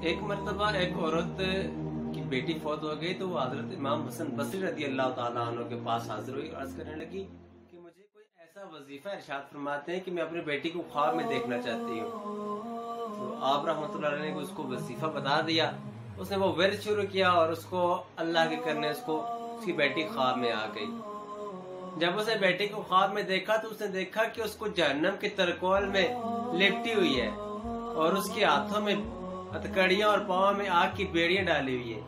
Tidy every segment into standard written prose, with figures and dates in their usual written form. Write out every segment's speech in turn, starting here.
एक मर्तबा एक औरत की बेटी फौत हो गई तो वो हजरत इमाम हसन बसरी रदी अल्लाह ताला अन्हु के पास हाजिर हुई। अर्ज करने लगी कि मुझे कोई ऐसा वजीफा इरशाद फरमाते हैं कि मैं अपनी बेटी को ख्वाब में देखना चाहती हूँ। तो आप रहमतुल्लाह अलैह ने उसको वजीफा बता दिया। उसने वो विर्द शुरू किया और उसको अल्लाह के करने उसकी बेटी ख्वाब में आ गई। जब उसने बेटी को ख्वाब में देखा तो उसने देखा कि उसको जहन्नम के तरकोल में लिपटी हुई है और उसके हाथों में हथकड़ियां और पाँव में आग की बेड़ियां डाली हुई है।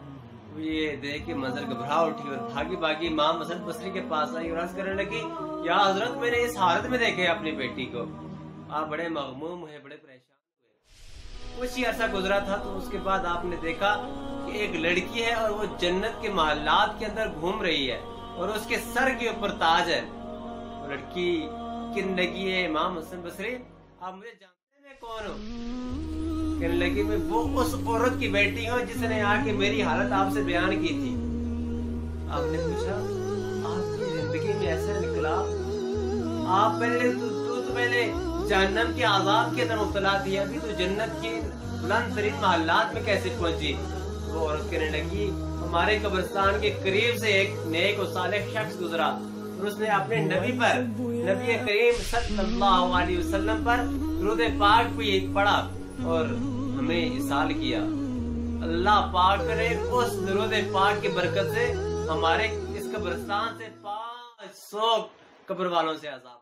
ये देख के मंजर घबरा उठी और भागी भागी इमाम हसन बसरी के पास आई और अर्ज करने लगी, या हजरत मैंने इस हालत में देखे अपनी बेटी को, आप बड़े मगमूम हुए, बड़े परेशान हुए। कुछ ही अरसा गुजरा था तो उसके बाद आपने देखा कि एक लड़की है और वो जन्नत के महल्लात के अंदर घूम रही है और उसके सर के ऊपर ताज है। वो लड़की किन लगी है इमाम हसन बसरी, आप मुझे जानते हैं मैं कौन हूँ? कहने लगी मैं वो उस औरत की बेटी हूँ जिसने आके मेरी हालत आपसे बयान की थी। आपने पूछा आपकी जिंदगी में ऐसा निकला, आप पहले जहन्नम के आजाब के अंदर मुब्तला थी, अभी तो जन्नत की बुलंद तरीन महल्लात में कैसे पहुंची? वो औरत कहने लगी हमारे कब्रिस्तान के करीब से एक नेक और सालेह शख्स गुजरा और उसने अपने नबी करीम सल्लल्लाहु अलैहि वसल्लम पर दुरूद पाक भी पढ़ा और हमें इसाल किया। अल्लाह पाक ने उस दुरूद पाक की बरकत से हमारे इस कब्रिस्तान से 500 कब्र वालों से आजाद